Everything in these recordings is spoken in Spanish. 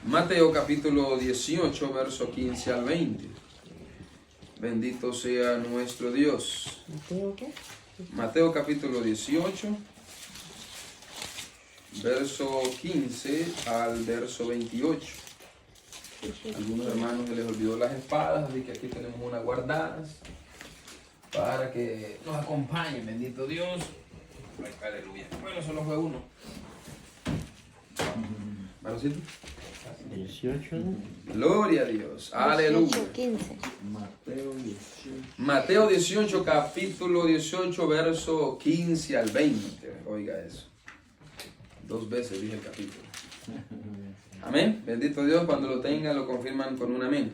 Mateo capítulo 18, verso 15 al 20. Bendito sea nuestro Dios. ¿Mateo qué? Mateo capítulo 18, verso 15 al verso 28. Algunos hermanos se les olvidó las espadas, así que aquí tenemos unas guardadas para que nos acompañen. Bendito Dios. Aleluya. Bueno, solo fue uno. ¿Marocito? 18. Gloria a Dios. Aleluya. 15. Mateo 18, capítulo 18, verso 15 al 20. Oiga eso. 2 veces dije el capítulo. Amén. Bendito Dios. Cuando lo tengan, lo confirman con un amén.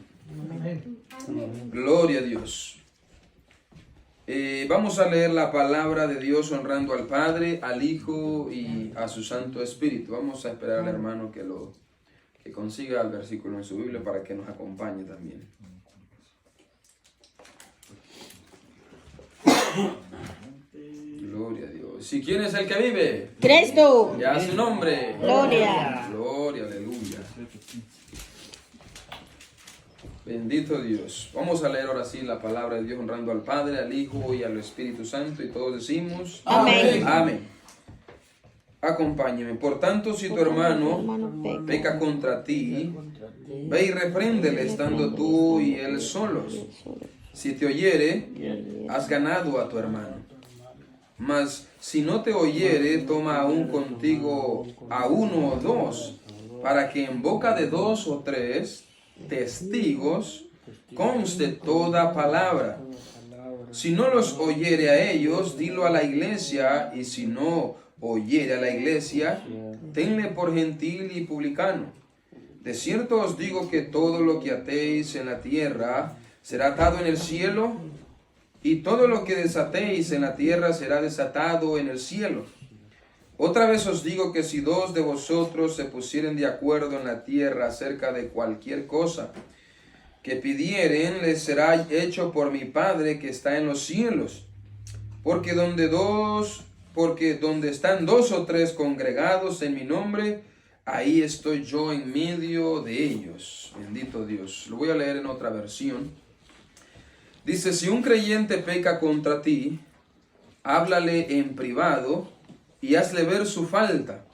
Gloria a Dios. Vamos a leer la palabra de Dios honrando al Padre, al Hijo y a su Santo Espíritu. Vamos a esperar al hermano que consiga el versículo en su Biblia para que nos acompañe también. Gloria a Dios. ¿Si quién es el que vive? Cristo. Ya su nombre. Gloria. Gloria, aleluya. Bendito Dios. Vamos a leer ahora sí la palabra de Dios honrando al Padre, al Hijo y al Espíritu Santo. Y todos decimos Amén. Amén. Acompáñeme. Por tanto, si tu hermano peca contra ti, ve y repréndele estando tú y él solos. Si te oyere, has ganado a tu hermano. Mas si no te oyere, toma aún contigo a 1 o 2, para que en boca de 2 o 3 testigos conste toda palabra. Si no los oyere a ellos, dilo a la iglesia, y si no oyere a la iglesia, tenle por gentil y publicano. De cierto os digo que todo lo que atéis en la tierra será atado en el cielo, y todo lo que desatéis en la tierra será desatado en el cielo. Otra vez os digo que si 2 de vosotros se pusieren de acuerdo en la tierra acerca de cualquier cosa que pidieren, les será hecho por mi Padre que está en los cielos. Porque donde están 2 o 3 congregados en mi nombre, ahí estoy yo en medio de ellos. Bendito Dios. Lo voy a leer en otra versión. Dice, si un creyente peca contra ti, háblale en privado y hazle ver su falta.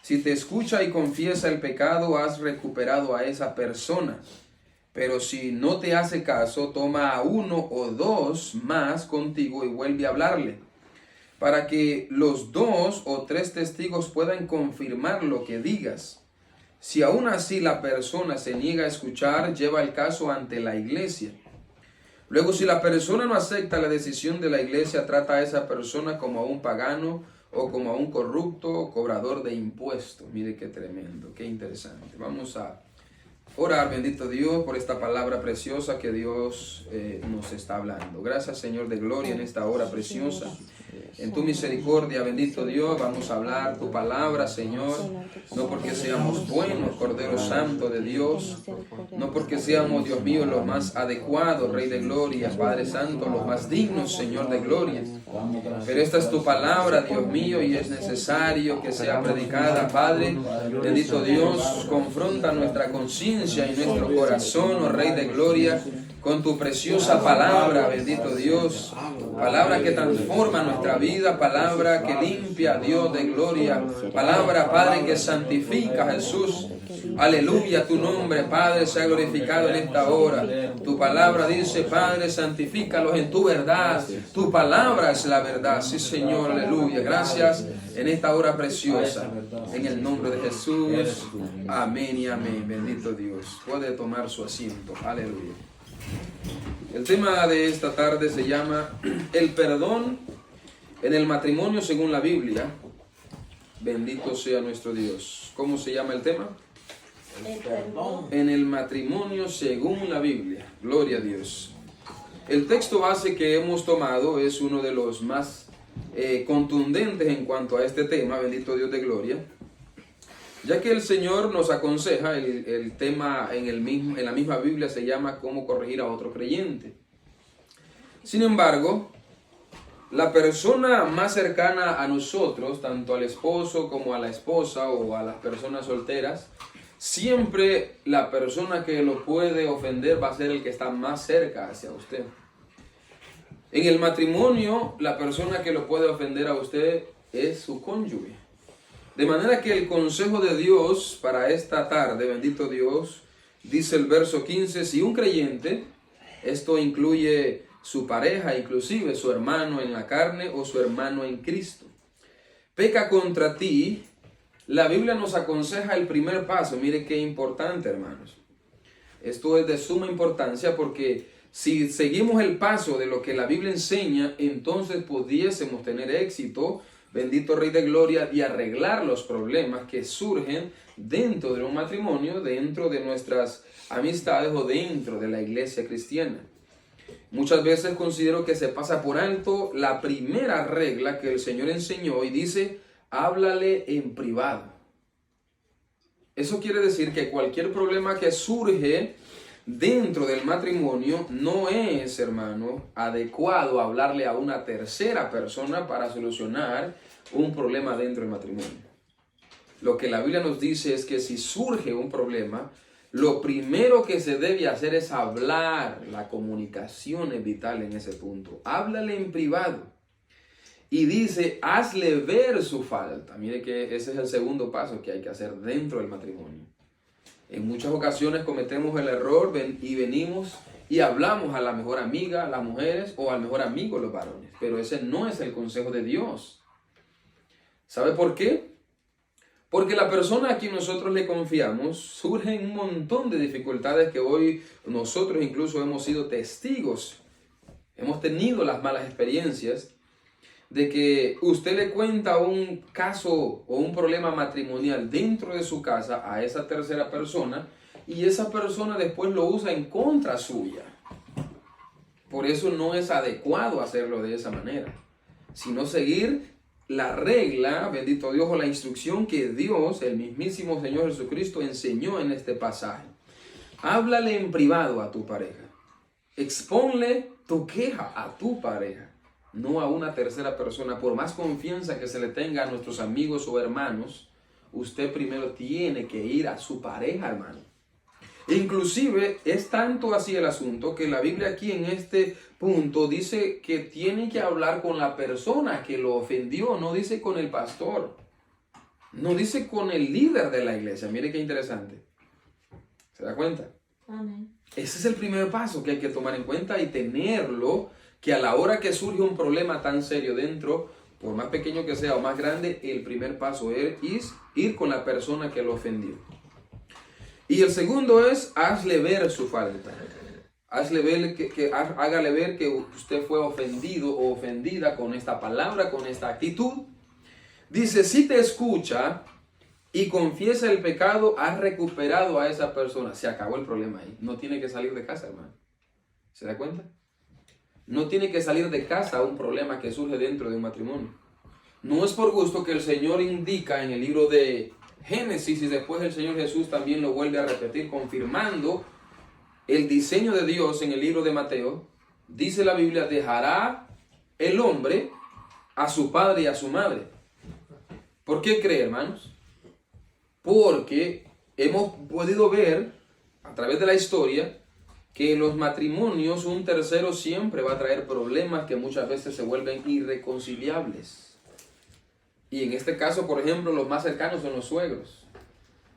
Si te escucha y confiesa el pecado, has recuperado a esa persona. Pero si no te hace caso, toma a 1 o 2 más contigo y vuelve a hablarle, para que los 2 o 3 testigos puedan confirmar lo que digas. Si aún así la persona se niega a escuchar, lleva el caso ante la iglesia. Luego, si la persona no acepta la decisión de la iglesia, trata a esa persona como a un pagano o como a un corrupto cobrador de impuestos. Mire qué tremendo, qué interesante. Vamos a orar, bendito Dios, por esta palabra preciosa que Dios nos está hablando. Gracias, Señor de gloria, en esta hora preciosa. En tu misericordia, bendito Dios, vamos a hablar tu palabra, Señor. No porque seamos buenos, Cordero Santo de Dios. No porque seamos, Dios mío, los más adecuados, Rey de gloria, Padre Santo, los más dignos, Señor de gloria. Pero esta es tu palabra, Dios mío, y es necesario que sea predicada, Padre. Bendito Dios, confronta nuestra conciencia y nuestro corazón, oh Rey de gloria, con tu preciosa palabra, bendito Dios. Palabra que transforma nuestra vida, palabra que limpia, Dios de gloria. Palabra, Padre, que santifica, Jesús. Aleluya, tu nombre, Padre, sea glorificado en esta hora. Tu palabra dice, Padre, santifícalos en tu verdad. Tu palabra es la verdad. Sí, Señor, aleluya. Gracias en esta hora preciosa. En el nombre de Jesús. Amén y amén. Bendito Dios. Puede tomar su asiento. Aleluya. El tema de esta tarde se llama el perdón en el matrimonio según la Biblia. Bendito sea nuestro Dios. ¿Cómo se llama el tema? El perdón. En el matrimonio según la Biblia. Gloria a Dios. El texto base que hemos tomado es uno de los más contundentes en cuanto a este tema. Bendito Dios de gloria. Ya que el Señor nos aconseja, el tema en la misma Biblia se llama cómo corregir a otro creyente. Sin embargo, la persona más cercana a nosotros, tanto al esposo como a la esposa o a las personas solteras, siempre la persona que lo puede ofender va a ser el que está más cerca hacia usted. En el matrimonio, la persona que lo puede ofender a usted es su cónyuge. De manera que el consejo de Dios para esta tarde, bendito Dios, dice el verso 15, si un creyente, esto incluye su pareja, inclusive su hermano en la carne o su hermano en Cristo, peca contra ti, la Biblia nos aconseja el primer paso. Mire qué importante, hermanos. Esto es de suma importancia porque si seguimos el paso de lo que la Biblia enseña, entonces pudiésemos tener éxito, bendito Rey de Gloria, y arreglar los problemas que surgen dentro de un matrimonio, dentro de nuestras amistades o dentro de la iglesia cristiana. Muchas veces considero que se pasa por alto la primera regla que el Señor enseñó y dice, háblale en privado. Eso quiere decir que cualquier problema que surge dentro del matrimonio no es, hermano, adecuado hablarle a una tercera persona para solucionar un problema dentro del matrimonio. Lo que la Biblia nos dice es que si surge un problema, lo primero que se debe hacer es hablar. La comunicación es vital en ese punto. Háblale en privado. Y dice, hazle ver su falta. Mire que ese es el segundo paso que hay que hacer dentro del matrimonio. En muchas ocasiones cometemos el error y venimos y hablamos a la mejor amiga, las mujeres, o al mejor amigo, los varones. Pero ese no es el consejo de Dios. ¿Sabe por qué? Porque la persona a quien nosotros le confiamos, surgen un montón de dificultades que hoy nosotros incluso hemos sido testigos. Hemos tenido las malas experiencias de que usted le cuenta un caso o un problema matrimonial dentro de su casa a esa tercera persona y esa persona después lo usa en contra suya. Por eso no es adecuado hacerlo de esa manera, sino seguir la regla, bendito Dios, o la instrucción que Dios, el mismísimo Señor Jesucristo, enseñó en este pasaje. Háblale en privado a tu pareja. Exponle tu queja a tu pareja, no a una tercera persona. Por más confianza que se le tenga a nuestros amigos o hermanos, usted primero tiene que ir a su pareja, hermano. Inclusive es tanto así el asunto que la Biblia aquí en este punto dice que tiene que hablar con la persona que lo ofendió, no dice con el pastor, no dice con el líder de la iglesia. Mire qué interesante. ¿Se da cuenta? Amén. Ese es el primer paso que hay que tomar en cuenta y tenerlo, que a la hora que surge un problema tan serio dentro, por más pequeño que sea o más grande, el primer paso es ir con la persona que lo ofendió. Y el segundo es, hazle ver su falta. Hazle ver hágale ver que usted fue ofendido o ofendida con esta palabra, con esta actitud. Dice, si te escucha y confiesa el pecado, has recuperado a esa persona. Se acabó el problema ahí. No tiene que salir de casa, hermano. ¿Se da cuenta? No tiene que salir de casa un problema que surge dentro de un matrimonio. No es por gusto que el Señor indica en el libro de Génesis y después el Señor Jesús también lo vuelve a repetir, confirmando el diseño de Dios en el libro de Mateo. Dice la Biblia, dejará el hombre a su padre y a su madre. ¿Por qué cree, hermanos? Porque hemos podido ver a través de la historia que en los matrimonios un tercero siempre va a traer problemas que muchas veces se vuelven irreconciliables. Y en este caso, por ejemplo, los más cercanos son los suegros.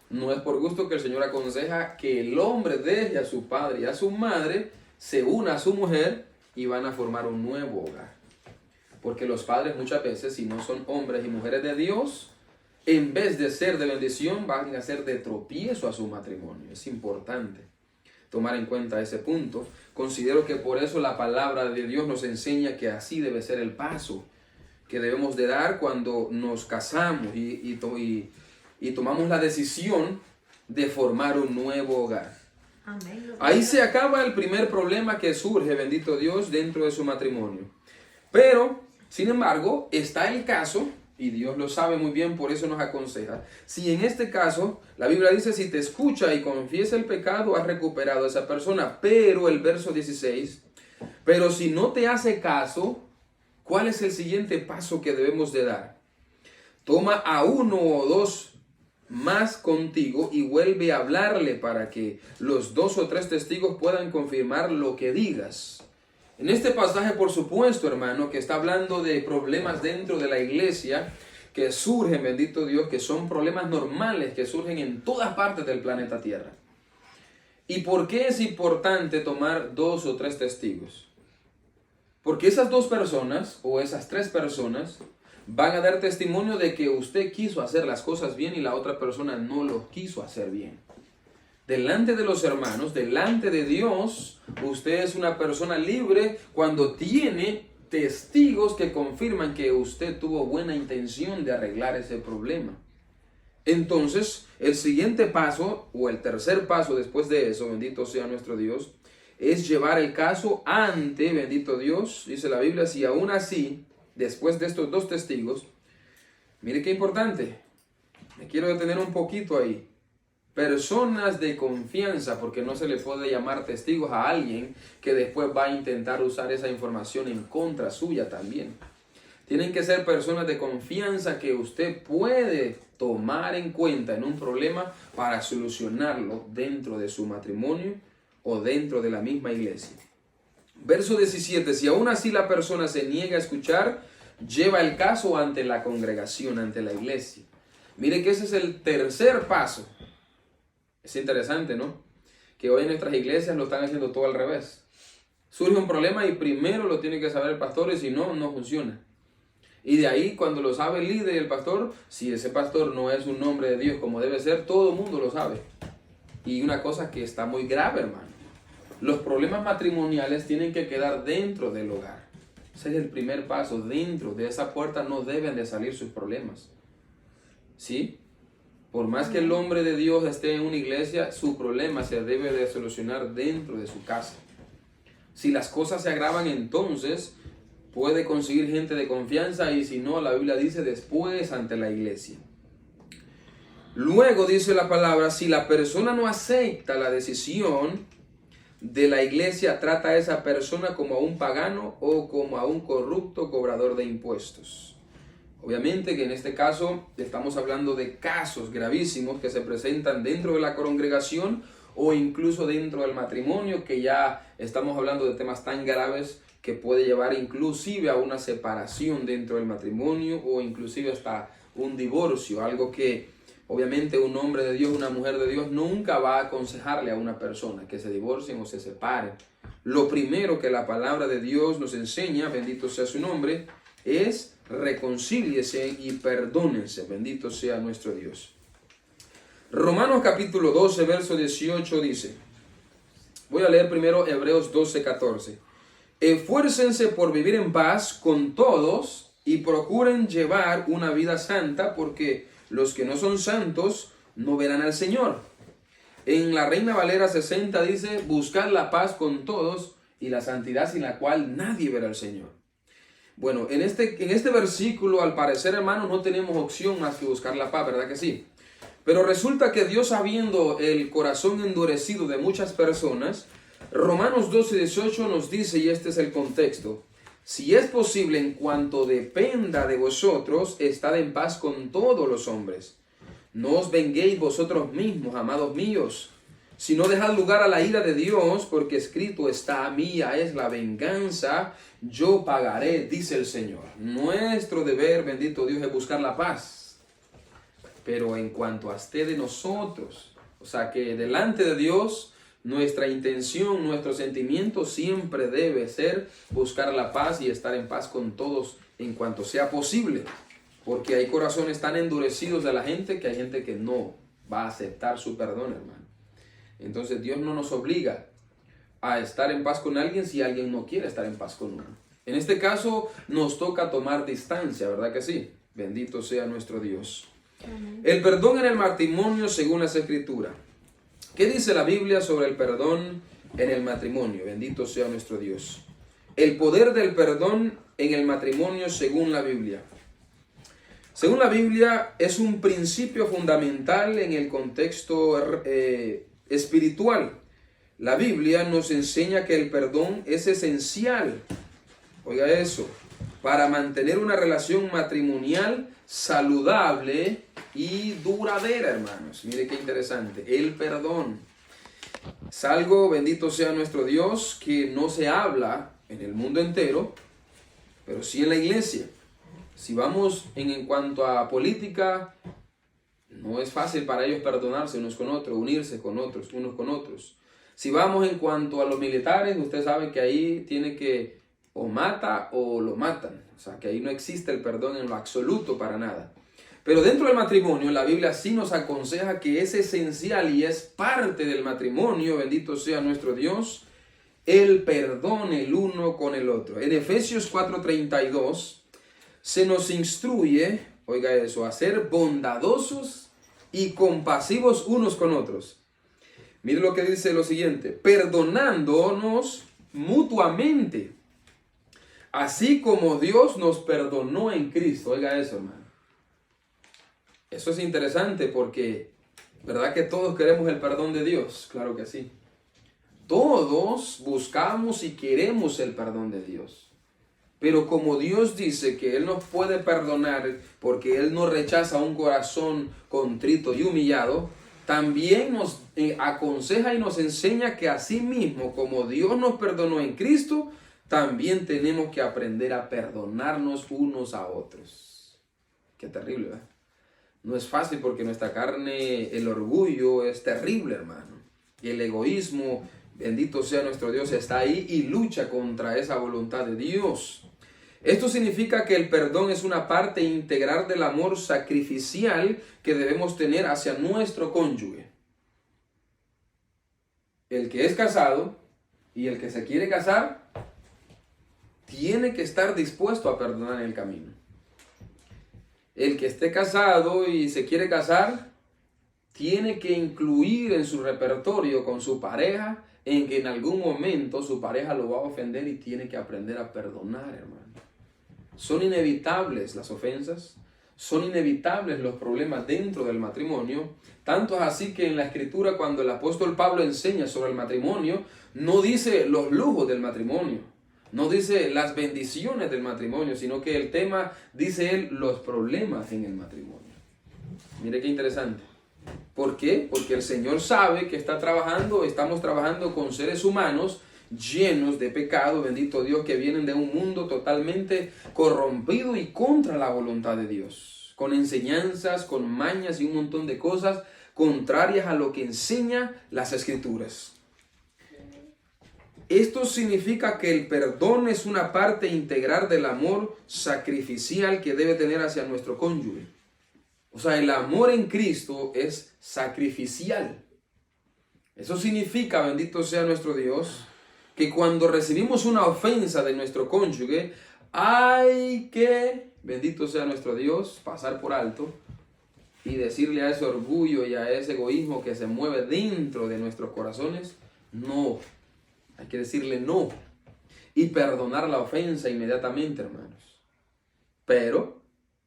No es por gusto que el Señor aconseja que el hombre deje a su padre y a su madre, se una a su mujer y van a formar un nuevo hogar. Porque los padres muchas veces, si no son hombres y mujeres de Dios, en vez de ser de bendición, van a ser de tropiezo a su matrimonio. Es importante tomar en cuenta ese punto. Considero que por eso la palabra de Dios nos enseña que así debe ser el paso que debemos de dar cuando nos casamos y tomamos la decisión de formar un nuevo hogar. Amén. Ahí se acaba el primer problema que surge, bendito Dios, dentro de su matrimonio. Pero, sin embargo, está el caso, y Dios lo sabe muy bien, por eso nos aconseja. Si en este caso, la Biblia dice, si te escucha y confiesa el pecado, has recuperado a esa persona. Pero el verso 16, pero si no te hace caso, ¿cuál es el siguiente paso que debemos de dar? Toma a uno o dos más contigo y vuelve a hablarle para que los 2 o 3 testigos puedan confirmar lo que digas. En este pasaje, por supuesto, hermano, que está hablando de problemas dentro de la iglesia que surgen, bendito Dios, que son problemas normales que surgen en todas partes del planeta Tierra. ¿Y por qué es importante tomar 2 o 3 testigos? Porque esas 2 personas o esas 3 personas van a dar testimonio de que usted quiso hacer las cosas bien y la otra persona no lo quiso hacer bien. Delante de los hermanos, delante de Dios, usted es una persona libre cuando tiene testigos que confirman que usted tuvo buena intención de arreglar ese problema. Entonces, el siguiente paso, o el tercer paso después de eso, bendito sea nuestro Dios, es llevar el caso ante, bendito Dios, dice la Biblia, si aún así, después de estos 2 testigos, mire qué importante, me quiero detener un poquito ahí. Personas de confianza, porque no se le puede llamar testigos a alguien que después va a intentar usar esa información en contra suya también. Tienen que ser personas de confianza que usted puede tomar en cuenta en un problema para solucionarlo dentro de su matrimonio o dentro de la misma iglesia. Verso 17, si aún así la persona se niega a escuchar, lleva el caso ante la congregación, ante la iglesia. Mire que ese es el tercer paso. Es interesante, ¿no? Que hoy en nuestras iglesias lo están haciendo todo al revés. Surge un problema y primero lo tiene que saber el pastor y si no, no funciona. Y de ahí, cuando lo sabe el líder y el pastor, si ese pastor no es un hombre de Dios como debe ser, todo el mundo lo sabe. Y una cosa que está muy grave, hermano. Los problemas matrimoniales tienen que quedar dentro del hogar. Ese es el primer paso. Dentro de esa puerta no deben de salir sus problemas. ¿Sí? Por más que el hombre de Dios esté en una iglesia, su problema se debe de solucionar dentro de su casa. Si las cosas se agravan, entonces puede conseguir gente de confianza y si no, la Biblia dice después ante la iglesia. Luego dice la palabra, si la persona no acepta la decisión de la iglesia, trata a esa persona como a un pagano o como a un corrupto cobrador de impuestos. Obviamente que en este caso estamos hablando de casos gravísimos que se presentan dentro de la congregación o incluso dentro del matrimonio, que ya estamos hablando de temas tan graves que puede llevar inclusive a una separación dentro del matrimonio o inclusive hasta un divorcio, algo que obviamente un hombre de Dios, una mujer de Dios nunca va a aconsejarle a una persona que se divorcien o se separen. Lo primero que la palabra de Dios nos enseña, bendito sea su nombre, es reconcíliese y perdónense, bendito sea nuestro Dios. Romanos capítulo 12, verso 18 dice, voy a leer primero Hebreos 12, 14. Esfuércense por vivir en paz con todos y procuren llevar una vida santa, porque los que no son santos no verán al Señor. En la Reina Valera 60 dice, buscad la paz con todos y la santidad sin la cual nadie verá al Señor. Bueno, en este versículo, al parecer, hermano, no tenemos opción más que buscar la paz, ¿verdad que sí? Pero resulta que Dios, sabiendo el corazón endurecido de muchas personas, Romanos 12, 18 nos dice, y este es el contexto, si es posible, en cuanto dependa de vosotros, estad en paz con todos los hombres. No os venguéis vosotros mismos, amados míos, sino dejad lugar a la ira de Dios, porque escrito está, mía es la venganza, yo pagaré, dice el Señor. Nuestro deber, bendito Dios, es buscar la paz. Pero en cuanto a usted de nosotros, o sea que delante de Dios, nuestra intención, nuestro sentimiento siempre debe ser buscar la paz y estar en paz con todos en cuanto sea posible. Porque hay corazones tan endurecidos de la gente que hay gente que no va a aceptar su perdón, hermano. Entonces Dios no nos obliga a estar en paz con alguien si alguien no quiere estar en paz con uno. En este caso nos toca tomar distancia, ¿verdad que sí? Bendito sea nuestro Dios. Amén. El perdón en el matrimonio según las Escrituras. ¿Qué dice la Biblia sobre el perdón en el matrimonio? Bendito sea nuestro Dios. El poder del perdón en el matrimonio según la Biblia. Según la Biblia, es un principio fundamental en el contexto espiritual. La Biblia nos enseña que el perdón es esencial. Oiga eso. para mantener una relación matrimonial saludable y duradera, hermanos. Mire qué interesante, el perdón. Es algo, bendito sea nuestro Dios, que no se habla en el mundo entero, pero sí en la iglesia. Si vamos en cuanto a política, no es fácil para ellos perdonarse unos con otros, unirse con otros, unos con otros. Si vamos en cuanto a los militares, usted sabe que ahí tiene que o mata o lo matan. O sea, que ahí no existe el perdón en lo absoluto para nada. Pero dentro del matrimonio, la Biblia sí nos aconseja que es esencial y es parte del matrimonio, bendito sea nuestro Dios, el perdón el uno con el otro. En Efesios 4:32 se nos instruye, oiga eso, a ser bondadosos y compasivos unos con otros. Mire lo que dice lo siguiente, perdonándonos mutuamente, así como Dios nos perdonó en Cristo. Oiga eso, hermano. Eso es interesante porque, ¿verdad que todos queremos el perdón de Dios? Claro que sí. Todos buscamos y queremos el perdón de Dios. Pero como Dios dice que Él nos puede perdonar porque Él no rechaza un corazón contrito y humillado, también nos aconseja y nos enseña que así mismo como Dios nos perdonó en Cristo, también tenemos que aprender a perdonarnos unos a otros. Qué terrible, ¿verdad? No es fácil porque nuestra carne, el orgullo es terrible, hermano. Y el egoísmo, bendito sea nuestro Dios, está ahí y lucha contra esa voluntad de Dios. Esto significa que el perdón es una parte integral del amor sacrificial que debemos tener hacia nuestro cónyuge. El que es casado y el que se quiere casar tiene que estar dispuesto a perdonar en el camino. El que esté casado y se quiere casar tiene que incluir en su repertorio con su pareja en que en algún momento su pareja lo va a ofender y tiene que aprender a perdonar, hermano. Son inevitables las ofensas, son inevitables los problemas dentro del matrimonio. Tanto es así que en la Escritura, cuando el apóstol Pablo enseña sobre el matrimonio, no dice los lujos del matrimonio. No dice las bendiciones del matrimonio, sino que el tema, dice él, los problemas en el matrimonio. Mire qué interesante. ¿Por qué? Porque el Señor sabe que estamos trabajando con seres humanos llenos de pecado, bendito Dios, que vienen de un mundo totalmente corrompido y contra la voluntad de Dios. Con enseñanzas, con mañas y un montón de cosas contrarias a lo que enseña las Escrituras. Esto significa que el perdón es una parte integral del amor sacrificial que debe tener hacia nuestro cónyuge. O sea, el amor en Cristo es sacrificial. Eso significa, bendito sea nuestro Dios, que cuando recibimos una ofensa de nuestro cónyuge, hay que, bendito sea nuestro Dios, pasar por alto y decirle a ese orgullo y a ese egoísmo que se mueve dentro de nuestros corazones, no. Hay que decirle no y perdonar la ofensa inmediatamente, hermanos. Pero,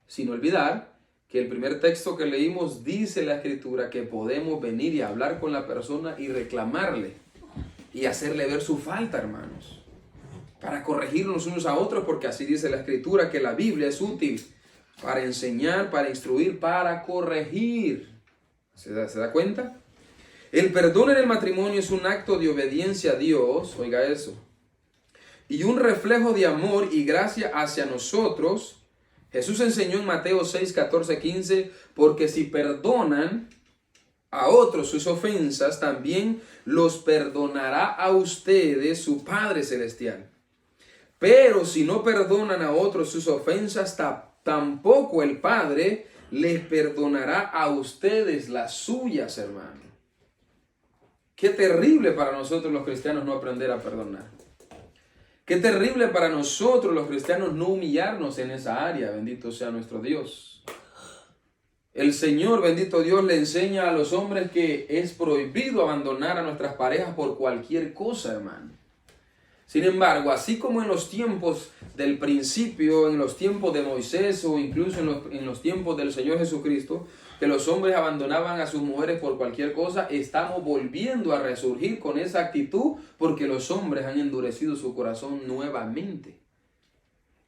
sin olvidar que el primer texto que leímos dice la Escritura que podemos venir y hablar con la persona y reclamarle y hacerle ver su falta, hermanos, para corregirnos unos a otros, porque así dice la Escritura que la Biblia es útil para enseñar, para instruir, para corregir. ¿Se da cuenta? El perdón en el matrimonio es un acto de obediencia a Dios, oiga eso, y un reflejo de amor y gracia hacia nosotros. Jesús enseñó en Mateo 6, 14, 15, porque si perdonan a otros sus ofensas, también los perdonará a ustedes su Padre Celestial. Pero si no perdonan a otros sus ofensas, tampoco el Padre les perdonará a ustedes las suyas, hermano. Qué terrible para nosotros los cristianos no aprender a perdonar. Qué terrible para nosotros los cristianos no humillarnos en esa área. Bendito sea nuestro Dios. El Señor, bendito Dios, le enseña a los hombres que es prohibido abandonar a nuestras parejas por cualquier cosa, hermano. Sin embargo, así como en los tiempos del principio, en los tiempos de Moisés o incluso en los tiempos del Señor Jesucristo, que los hombres abandonaban a sus mujeres por cualquier cosa, estamos volviendo a resurgir con esa actitud porque los hombres han endurecido su corazón nuevamente.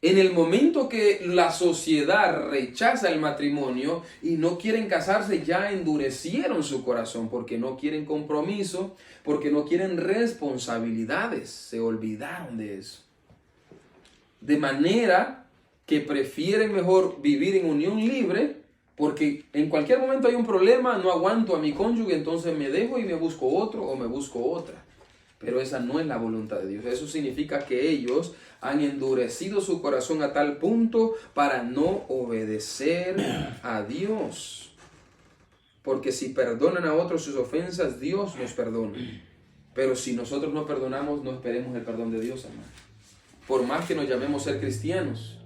En el momento que la sociedad rechaza el matrimonio y no quieren casarse, ya endurecieron su corazón porque no quieren compromiso, porque no quieren responsabilidades. Se olvidaron de eso. De manera que prefieren mejor vivir en unión libre, porque en cualquier momento hay un problema, no aguanto a mi cónyuge, entonces me dejo y me busco otro o me busco otra. Pero esa no es la voluntad de Dios. Eso significa que ellos han endurecido su corazón a tal punto para no obedecer a Dios. Porque si perdonan a otros sus ofensas, Dios nos perdona. Pero si nosotros no perdonamos, no esperemos el perdón de Dios, hermano. Por más que nos llamemos ser cristianos.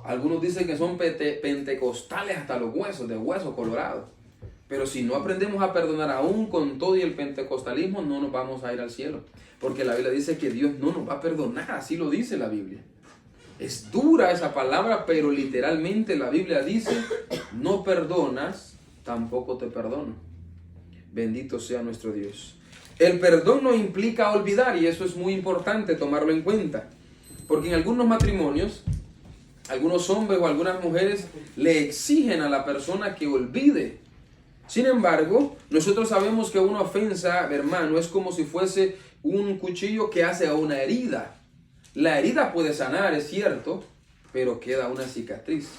Algunos dicen que son pentecostales hasta los huesos, de hueso colorado. Pero si no aprendemos a perdonar aún con todo y el pentecostalismo, no nos vamos a ir al cielo. Porque la Biblia dice que Dios no nos va a perdonar, así lo dice la Biblia. Es dura esa palabra, pero literalmente la Biblia dice, no perdonas, tampoco te perdono. Bendito sea nuestro Dios. El perdón no implica olvidar, y eso es muy importante tomarlo en cuenta. Porque en algunos matrimonios, algunos hombres o algunas mujeres le exigen a la persona que olvide. Sin embargo, nosotros sabemos que una ofensa, hermano, es como si fuese un cuchillo que hace a una herida. La herida puede sanar, es cierto, pero queda una cicatriz.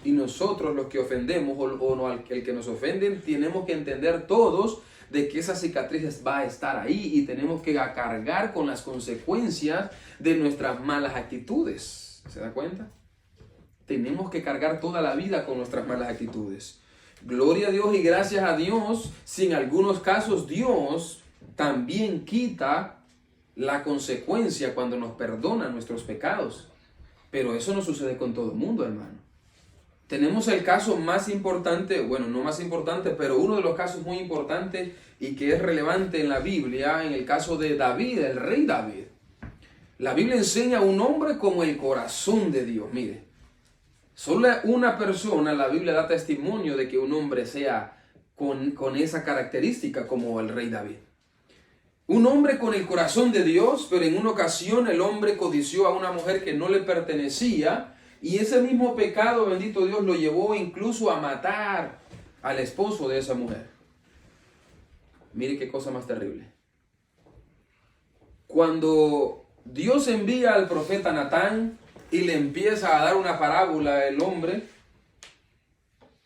Y nosotros los que ofendemos o el que nos ofenden, tenemos que entender todos de que esa cicatriz va a estar ahí y tenemos que cargar con las consecuencias de nuestras malas actitudes. ¿Se da cuenta? Tenemos que cargar toda la vida con nuestras malas actitudes. Gloria a Dios y gracias a Dios, si en algunos casos Dios también quita la consecuencia cuando nos perdona nuestros pecados. Pero eso no sucede con todo el mundo, hermano. Tenemos el caso más importante, bueno, no más importante, pero uno de los casos muy importantes y que es relevante en la Biblia, en el caso de David, el rey David. La Biblia enseña a un hombre como el corazón de Dios, mire. Solo una persona, la Biblia da testimonio de que un hombre sea con esa característica como el rey David. Un hombre con el corazón de Dios, pero en una ocasión el hombre codició a una mujer que no le pertenecía y ese mismo pecado, bendito Dios, lo llevó incluso a matar al esposo de esa mujer. Mire qué cosa más terrible. Cuando Dios envía al profeta Natán y le empieza a dar una parábola al hombre,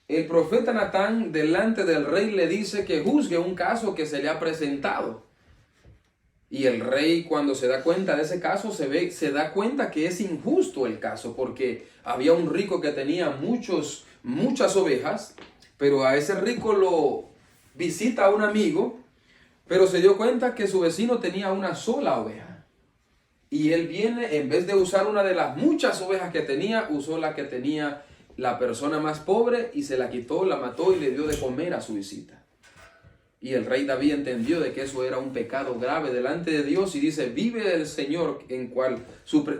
el profeta Natán delante del rey le dice que juzgue un caso que se le ha presentado. Y el rey, cuando se da cuenta de ese caso, se da cuenta que es injusto el caso, porque había un rico que tenía muchas ovejas, pero a ese rico lo visita un amigo, pero se dio cuenta que su vecino tenía una sola oveja. Y él viene, en vez de usar una de las muchas ovejas que tenía, usó la que tenía la persona más pobre y se la quitó, la mató y le dio de comer a su visita. Y el rey David entendió de que eso era un pecado grave delante de Dios y dice, vive el Señor en cual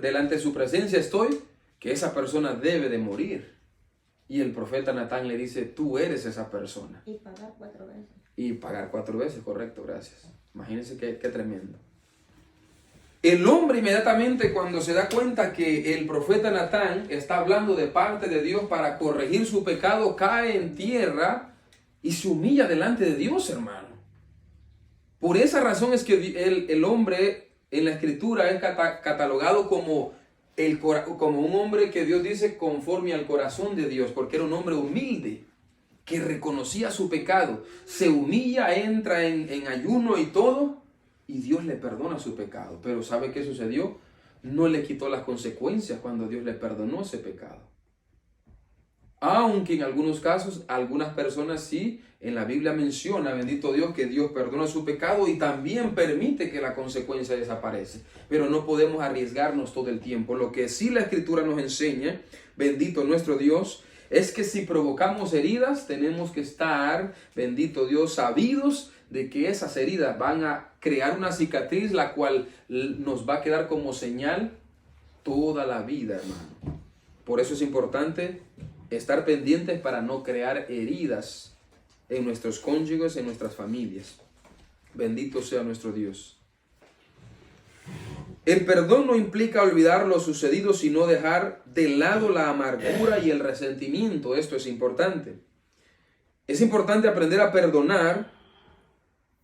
delante de su presencia estoy, que esa persona debe de morir. Y el profeta Natán le dice, tú eres esa persona. Y pagar 4 veces. Y pagar 4 veces, correcto, gracias. Imagínense qué tremendo. El hombre inmediatamente cuando se da cuenta que el profeta Natán está hablando de parte de Dios para corregir su pecado, cae en tierra y se humilla delante de Dios, hermano. Por esa razón es que el hombre en la escritura es catalogado como un hombre que Dios dice conforme al corazón de Dios, porque era un hombre humilde, que reconocía su pecado, se humilla, entra en ayuno y todo, y Dios le perdona su pecado. Pero ¿sabe qué sucedió? No le quitó las consecuencias cuando Dios le perdonó ese pecado. Aunque en algunos casos, algunas personas sí, en la Biblia menciona, bendito Dios, que Dios perdona su pecado y también permite que la consecuencia desaparece. Pero no podemos arriesgarnos todo el tiempo. Lo que sí la Escritura nos enseña, bendito nuestro Dios, es que si provocamos heridas, tenemos que estar, bendito Dios, sabidos de que esas heridas van a crear una cicatriz, la cual nos va a quedar como señal toda la vida, hermano. Por eso es importante estar pendientes para no crear heridas en nuestros cónyuges, en nuestras familias. Bendito sea nuestro Dios. El perdón no implica olvidar lo sucedido, sino dejar de lado la amargura y el resentimiento. Esto es importante. Es importante aprender a perdonar.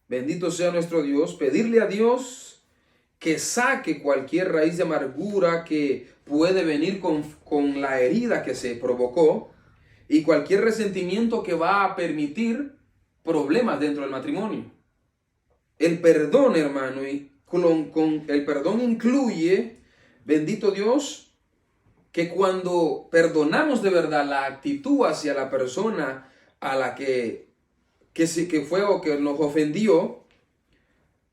Bendito sea nuestro Dios. Pedirle a Dios que saque cualquier raíz de amargura que puede venir con la herida que se provocó y cualquier resentimiento que va a permitir problemas dentro del matrimonio. El perdón, hermano, y con el perdón incluye, bendito Dios, que cuando perdonamos de verdad la actitud hacia la persona a la que fue o que nos ofendió,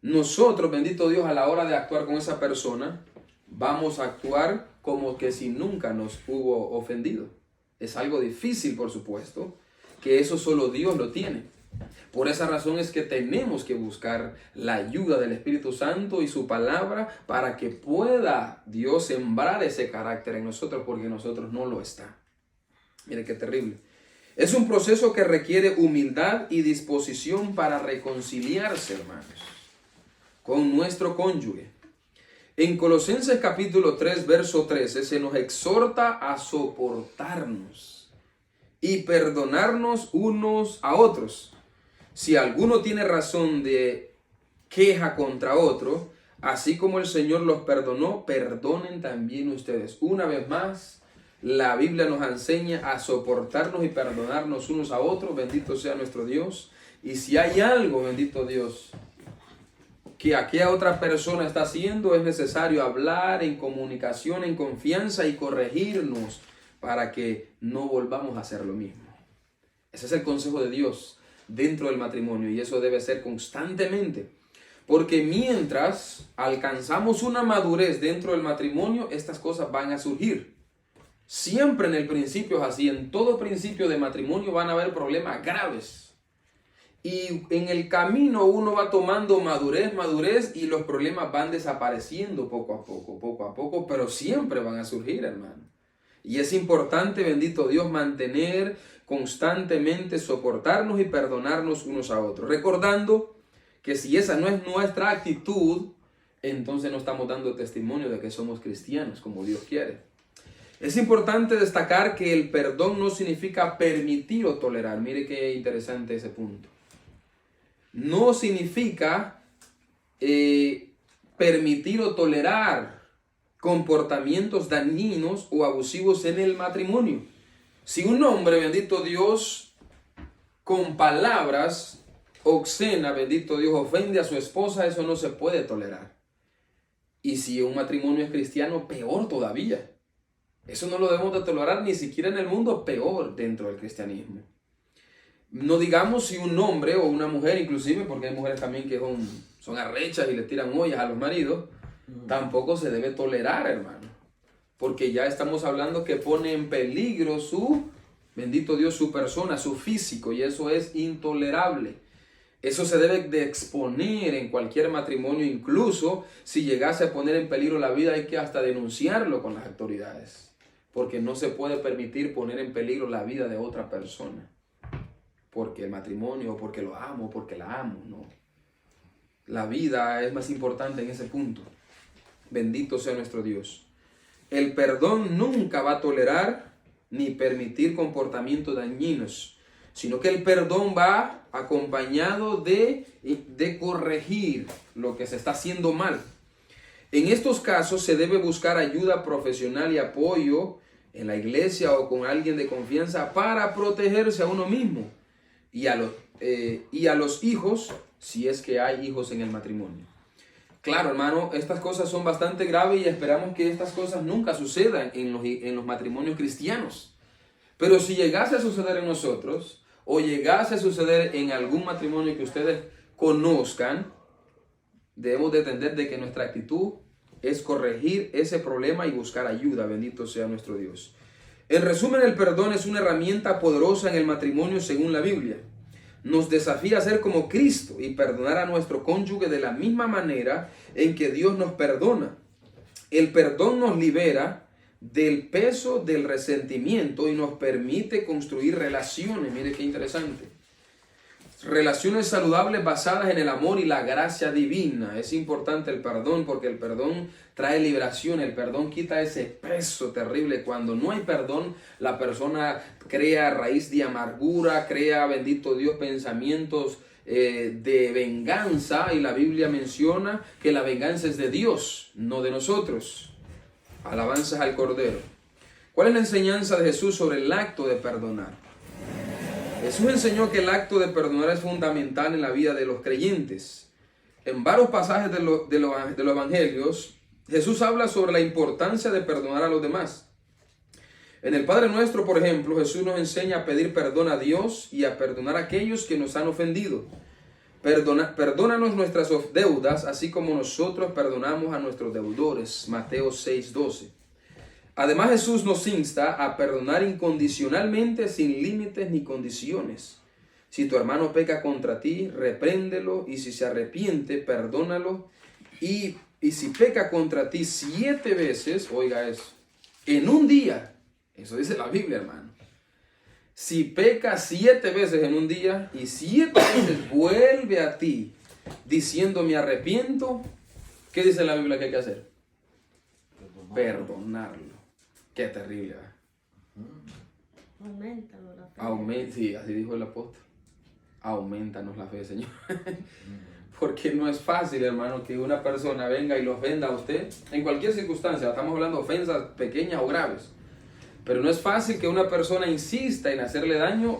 nosotros, bendito Dios, a la hora de actuar con esa persona, vamos a actuar como que si nunca nos hubo ofendido. Es algo difícil, por supuesto, que eso solo Dios lo tiene. Por esa razón es que tenemos que buscar la ayuda del Espíritu Santo y su palabra para que pueda Dios sembrar ese carácter en nosotros, porque nosotros no lo está. Mire qué terrible. Es un proceso que requiere humildad y disposición para reconciliarse, hermanos, con nuestro cónyuge. En Colosenses capítulo 3, verso 13, se nos exhorta a soportarnos y perdonarnos unos a otros. Si alguno tiene razón de queja contra otro, así como el Señor los perdonó, perdonen también ustedes. Una vez más, la Biblia nos enseña a soportarnos y perdonarnos unos a otros. Bendito sea nuestro Dios. Y si hay algo, bendito Dios, que aquella otra persona está haciendo, es necesario hablar en comunicación, en confianza y corregirnos para que no volvamos a hacer lo mismo. Ese es el consejo de Dios dentro del matrimonio, y eso debe ser constantemente, porque mientras alcanzamos una madurez dentro del matrimonio, estas cosas van a surgir. Siempre en el principio es así, en todo principio de matrimonio van a haber problemas graves, y en el camino uno va tomando madurez, y los problemas van desapareciendo poco a poco, pero siempre van a surgir, hermano. Y es importante, bendito Dios, mantener constantemente, soportarnos y perdonarnos unos a otros, recordando que si esa no es nuestra actitud, entonces no estamos dando testimonio de que somos cristianos como Dios quiere. Es importante destacar que el perdón no significa permitir o tolerar. Mire qué interesante ese punto. No significa permitir o tolerar comportamientos dañinos o abusivos en el matrimonio. Si un hombre, bendito Dios, con palabras obscenas, bendito Dios, ofende a su esposa, eso no se puede tolerar. Y si un matrimonio es cristiano, peor todavía. Eso no lo debemos de tolerar ni siquiera en el mundo, peor dentro del cristianismo. No digamos si un hombre o una mujer, inclusive, porque hay mujeres también que son arrechas y le tiran ollas a los maridos, tampoco se debe tolerar, hermano. Porque ya estamos hablando que pone en peligro bendito Dios, su persona, su físico, y eso es intolerable. Eso se debe de exponer en cualquier matrimonio, incluso si llegase a poner en peligro la vida, hay que hasta denunciarlo con las autoridades. Porque no se puede permitir poner en peligro la vida de otra persona. Porque el matrimonio, porque lo amo, porque la amo, no. La vida es más importante en ese punto. Bendito sea nuestro Dios. El perdón nunca va a tolerar ni permitir comportamientos dañinos, sino que el perdón va acompañado de corregir lo que se está haciendo mal. En estos casos se debe buscar ayuda profesional y apoyo en la iglesia o con alguien de confianza para protegerse a uno mismo y a los hijos, si es que hay hijos en el matrimonio. Claro, hermano, estas cosas son bastante graves y esperamos que estas cosas nunca sucedan en los matrimonios cristianos. Pero si llegase a suceder en nosotros, o llegase a suceder en algún matrimonio que ustedes conozcan, debemos de entender de que nuestra actitud es corregir ese problema y buscar ayuda. Bendito sea nuestro Dios. En resumen, el perdón es una herramienta poderosa en el matrimonio según la Biblia. Nos desafía a ser como Cristo y perdonar a nuestro cónyuge de la misma manera en que Dios nos perdona. El perdón nos libera del peso del resentimiento y nos permite construir relaciones. Mire qué interesante. Relaciones saludables basadas en el amor y la gracia divina. Es importante el perdón porque el perdón trae liberación, el perdón quita ese peso terrible. Cuando no hay perdón, la persona crea raíz de amargura, crea, bendito Dios, pensamientos de venganza, y la Biblia menciona que la venganza es de Dios, no de nosotros. Alabanzas al Cordero. ¿Cuál es la enseñanza de Jesús sobre el acto de perdonar? Jesús enseñó que el acto de perdonar es fundamental en la vida de los creyentes. En varios pasajes de los evangelios, Jesús habla sobre la importancia de perdonar a los demás. En el Padre Nuestro, por ejemplo, Jesús nos enseña a pedir perdón a Dios y a perdonar a aquellos que nos han ofendido. Perdónanos nuestras deudas, así como nosotros perdonamos a nuestros deudores. Mateo 6:12. Además, Jesús nos insta a perdonar incondicionalmente, sin límites ni condiciones. Si tu hermano peca contra ti, repréndelo, y si se arrepiente, perdónalo. Y si peca contra ti 7 veces, oiga eso, en un día, eso dice la Biblia, hermano. Si peca 7 veces en un día y 7 veces vuelve a ti diciendo me arrepiento, ¿qué dice la Biblia que hay que hacer? Perdonarlo. Qué terrible, ¿verdad? Aumentanos la fe. Sí, así dijo el apóstol. Aumentanos la fe, Señor. Porque no es fácil, hermano, que una persona venga y lo ofenda a usted en cualquier circunstancia. Estamos hablando de ofensas pequeñas o graves. Pero no es fácil que una persona insista en hacerle daño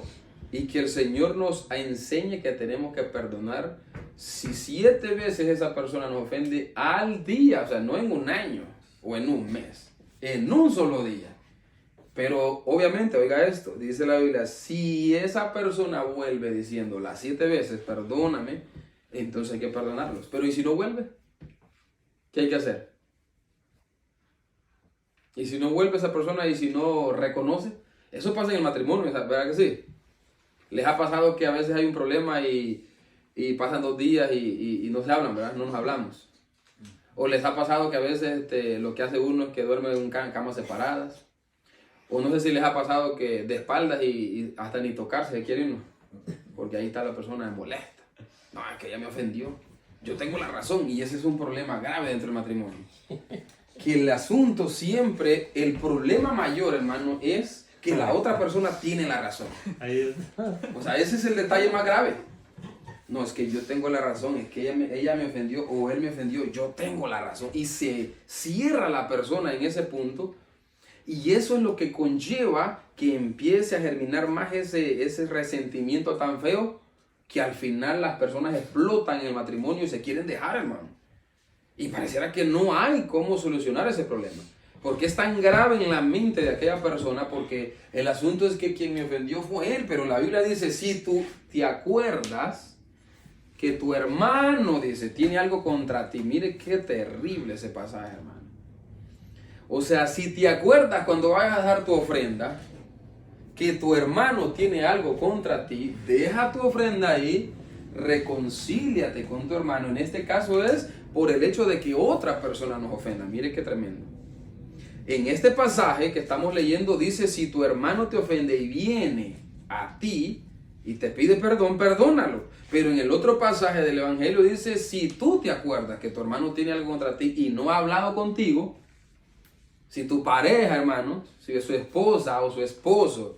y que el Señor nos enseñe que tenemos que perdonar. Si 7 veces esa persona nos ofende al día, o sea, no en un año o en un mes, en un solo día. Pero obviamente, oiga esto, dice la Biblia, si esa persona vuelve diciendo las 7 veces, perdóname, entonces hay que perdonarlos. Pero ¿y si no vuelve? ¿Qué hay que hacer? Y si no vuelve esa persona y si no reconoce, eso pasa en el matrimonio, ¿verdad que sí? Les ha pasado que a veces hay un problema y pasan 2 días y no se hablan, ¿verdad? No nos hablamos. O les ha pasado que a veces lo que hace uno es que duerme en camas separadas. O no sé si les ha pasado que de espaldas y hasta ni tocarse se quiere uno. Porque ahí está la persona molesta. No, es que ella me ofendió. Yo tengo la razón y ese es un problema grave dentro del matrimonio. Que el asunto siempre, el problema mayor, hermano, es que la otra persona tiene la razón. O sea, ese es el detalle más grave. No, es que yo tengo la razón, es que ella me ofendió o él me ofendió, yo tengo la razón. Y se cierra la persona en ese punto. Y eso es lo que conlleva que empiece a germinar más ese resentimiento tan feo, que al final las personas explotan en el matrimonio y se quieren dejar, hermano. Y pareciera que no hay cómo solucionar ese problema. Porque es tan grave en la mente de aquella persona, porque el asunto es que quien me ofendió fue él. Pero la Biblia dice, si tú te acuerdas que tu hermano, dice, tiene algo contra ti. Mire qué terrible ese pasaje, hermano. O sea, si te acuerdas cuando vayas a dar tu ofrenda, que tu hermano tiene algo contra ti, deja tu ofrenda ahí, reconcíliate con tu hermano. En este caso es por el hecho de que otra persona nos ofenda. Mire qué tremendo. En este pasaje que estamos leyendo dice, si tu hermano te ofende y viene a ti y te pide perdón, perdónalo. Pero en el otro pasaje del Evangelio dice, si tú te acuerdas que tu hermano tiene algo contra ti y no ha hablado contigo, si tu pareja, hermano, si es su esposa o su esposo,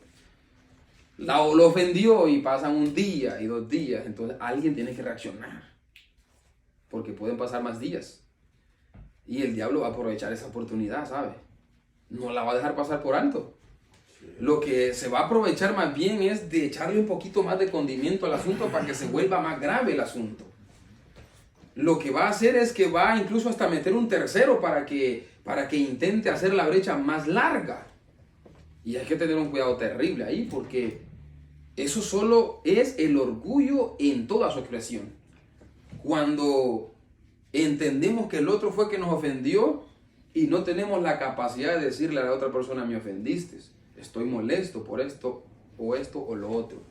lo ofendió y pasan 1 día y 2 días, entonces alguien tiene que reaccionar. Porque pueden pasar más días. Y el diablo va a aprovechar esa oportunidad, ¿sabe? No la va a dejar pasar por alto. Lo que se va a aprovechar más bien es de echarle un poquito más de condimento al asunto para que se vuelva más grave el asunto. Lo que va a hacer es que va incluso hasta meter un tercero para que intente hacer la brecha más larga. Y hay que tener un cuidado terrible ahí, porque eso solo es el orgullo en toda su expresión. Cuando entendemos que el otro fue que nos ofendió y no tenemos la capacidad de decirle a la otra persona, me ofendiste, estoy molesto por esto o lo otro,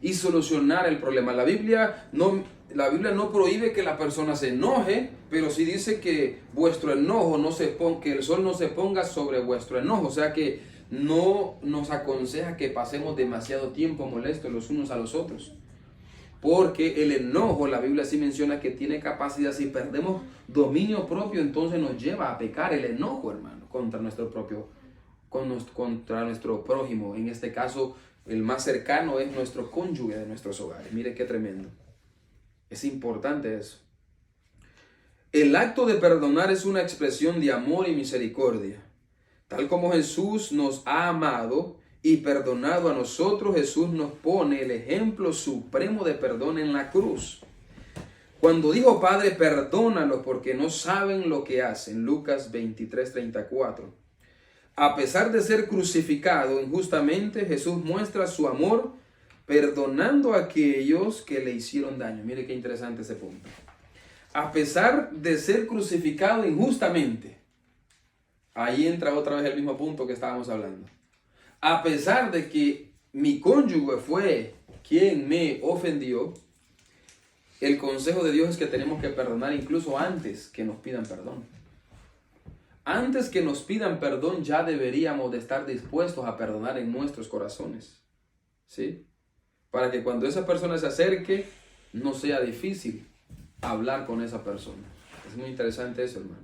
y solucionar el problema. La Biblia no prohíbe que la persona se enoje, pero sí dice que vuestro enojo que el sol no se ponga sobre vuestro enojo. O sea que no nos aconseja que pasemos demasiado tiempo molestos los unos a los otros. Porque el enojo, la Biblia sí menciona que tiene capacidad, si perdemos dominio propio, entonces nos lleva a pecar el enojo, hermano, contra nuestro prójimo. En este caso, el más cercano es nuestro cónyuge de nuestros hogares. Mire qué tremendo. Es importante eso. El acto de perdonar es una expresión de amor y misericordia. Tal como Jesús nos ha amado y perdonado a nosotros, Jesús nos pone el ejemplo supremo de perdón en la cruz. Cuando dijo, Padre, perdónalos porque no saben lo que hacen, Lucas 23:34. A pesar de ser crucificado injustamente, Jesús muestra su amor perdonando a aquellos que le hicieron daño. Mire qué interesante ese punto. A pesar de ser crucificado injustamente, ahí entra otra vez el mismo punto que estábamos hablando. A pesar de que mi cónyuge fue quien me ofendió, el consejo de Dios es que tenemos que perdonar incluso antes que nos pidan perdón. Antes que nos pidan perdón, ya deberíamos de estar dispuestos a perdonar en nuestros corazones. ¿Sí? Para que cuando esa persona se acerque, no sea difícil hablar con esa persona. Es muy interesante eso, hermano.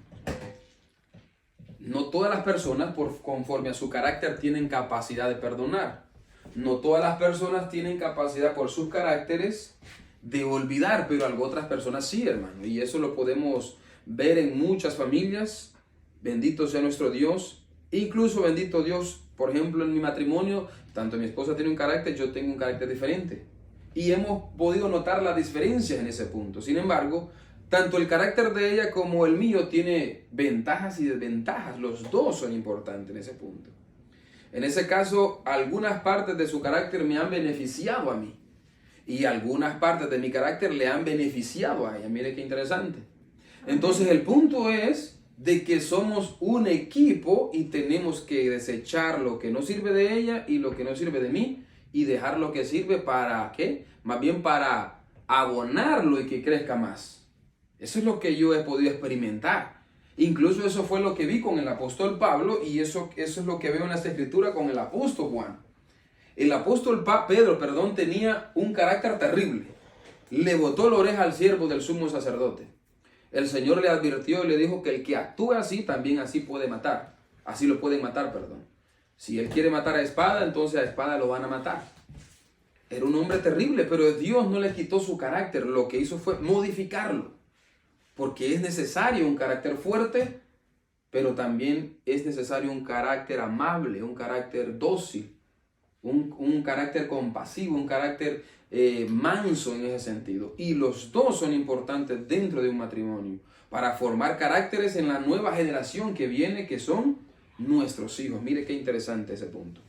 No todas las personas, conforme a su carácter, tienen capacidad de perdonar. No todas las personas tienen capacidad por sus caracteres de olvidar, pero otras personas sí, hermano. Y eso lo podemos ver en muchas familias. Bendito sea nuestro Dios. Incluso, bendito Dios, por ejemplo, en mi matrimonio, tanto mi esposa tiene un carácter, yo tengo un carácter diferente. Y hemos podido notar la diferencia en ese punto. Sin embargo, tanto el carácter de ella como el mío tiene ventajas y desventajas. Los dos son importantes en ese punto. En ese caso, algunas partes de su carácter me han beneficiado a mí. Y algunas partes de mi carácter le han beneficiado a ella. Mire qué interesante. Entonces el punto es de que somos un equipo y tenemos que desechar lo que no sirve de ella y lo que no sirve de mí y dejar lo que sirve para ¿qué? Más bien para abonarlo y que crezca más. Eso es lo que yo he podido experimentar. Incluso eso fue lo que vi con el apóstol Pablo y eso es lo que veo en las escrituras con el apóstol Juan. El apóstol Pedro, tenía un carácter terrible. Le botó la oreja al siervo del sumo sacerdote. El Señor le advirtió y le dijo que el que actúa así, también así puede matar. Así lo pueden matar, Si él quiere matar a espada, entonces a espada lo van a matar. Era un hombre terrible, pero Dios no le quitó su carácter. Lo que hizo fue modificarlo. Porque es necesario un carácter fuerte, pero también es necesario un carácter amable, un carácter dócil, un carácter compasivo, un carácter manso en ese sentido. Y los dos son importantes dentro de un matrimonio para formar caracteres en la nueva generación que viene, que son nuestros hijos. Mire qué interesante ese punto.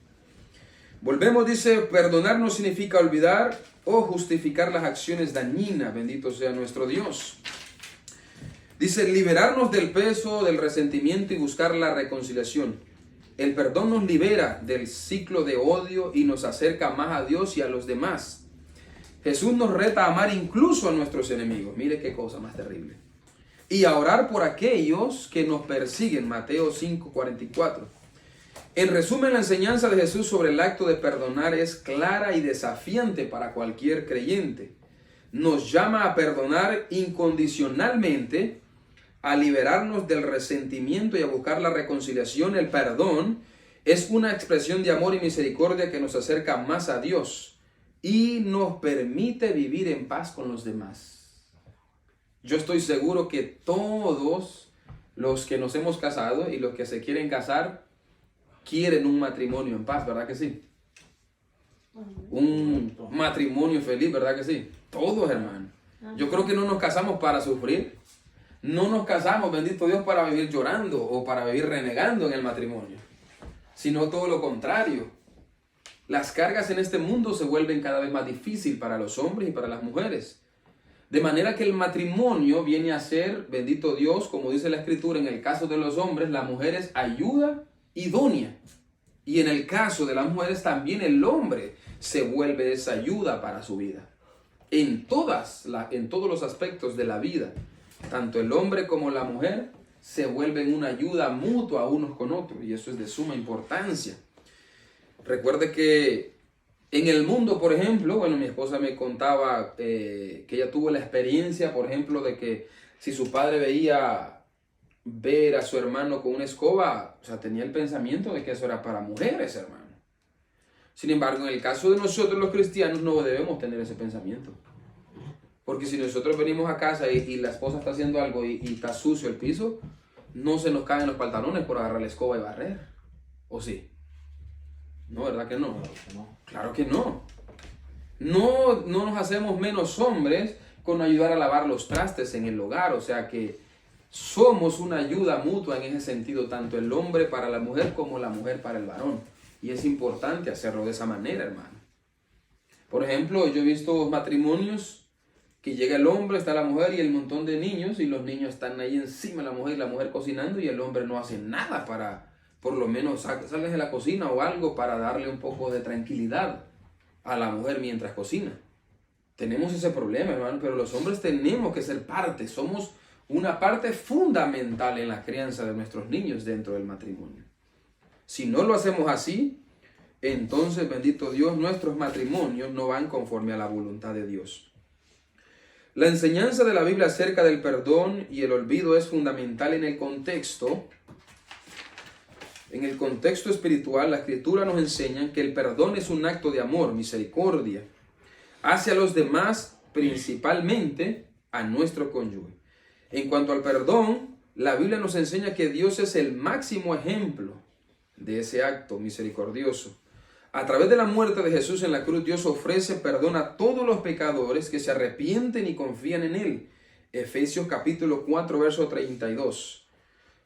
Volvemos, dice, perdonar no significa olvidar o justificar las acciones dañinas. Bendito sea nuestro Dios. Dice, liberarnos del peso, del resentimiento y buscar la reconciliación. El perdón nos libera del ciclo de odio y nos acerca más a Dios y a los demás. Jesús nos reta a amar incluso a nuestros enemigos. Mire qué cosa más terrible. Y a orar por aquellos que nos persiguen. Mateo 5:44. En resumen, la enseñanza de Jesús sobre el acto de perdonar es clara y desafiante para cualquier creyente. Nos llama a perdonar incondicionalmente, a liberarnos del resentimiento y a buscar la reconciliación. El perdón es una expresión de amor y misericordia que nos acerca más a Dios y nos permite vivir en paz con los demás. Yo estoy seguro que todos los que nos hemos casado y los que se quieren casar quieren un matrimonio en paz, ¿verdad que sí? Un matrimonio feliz, ¿verdad que sí? Todos, hermano. Yo creo que no nos casamos para sufrir. No nos casamos, bendito Dios, para vivir llorando o para vivir renegando en el matrimonio, sino todo lo contrario. Las cargas en este mundo se vuelven cada vez más difíciles para los hombres y para las mujeres. De manera que el matrimonio viene a ser, bendito Dios, como dice la Escritura, en el caso de los hombres, la mujer es ayuda idónea. Y en el caso de las mujeres también el hombre se vuelve esa ayuda para su vida. En todos los aspectos de la vida. Tanto el hombre como la mujer se vuelven una ayuda mutua unos con otros y eso es de suma importancia. Recuerde que En el mundo, por ejemplo, bueno, mi esposa me contaba que ella tuvo la experiencia, por ejemplo, de que si su padre veía ver a su hermano con una escoba, o sea, tenía el pensamiento de que eso era para mujeres, hermano. Sin embargo, en el caso de nosotros los cristianos no debemos tener ese pensamiento. Porque si nosotros venimos a casa y la esposa está haciendo algo y está sucio el piso, no se nos caen los pantalones por agarrar la escoba y barrer. ¿O sí? No, ¿verdad que no? Claro que no. No nos hacemos menos hombres con ayudar a lavar los trastes en el hogar. O sea que somos una ayuda mutua en ese sentido, tanto el hombre para la mujer como la mujer para el varón. Y es importante hacerlo de esa manera, hermano. Por ejemplo, yo he visto matrimonios que llega el hombre, está la mujer y el montón de niños, y los niños están ahí encima de la mujer y la mujer cocinando, y el hombre no hace nada para, por lo menos, salgas de la cocina o algo para darle un poco de tranquilidad a la mujer mientras cocina. Tenemos ese problema, hermano, pero los hombres tenemos que ser parte, somos una parte fundamental en la crianza de nuestros niños dentro del matrimonio. Si no lo hacemos así, entonces, bendito Dios, nuestros matrimonios no van conforme a la voluntad de Dios. La enseñanza de la Biblia acerca del perdón y el olvido es fundamental en el contexto. En el contexto espiritual, la Escritura nos enseña que el perdón es un acto de amor, misericordia, hacia los demás, principalmente a nuestro cónyuge. En cuanto al perdón, la Biblia nos enseña que Dios es el máximo ejemplo de ese acto misericordioso. A través de la muerte de Jesús en la cruz, Dios ofrece perdón a todos los pecadores que se arrepienten y confían en Él. Efesios capítulo 4, verso 32.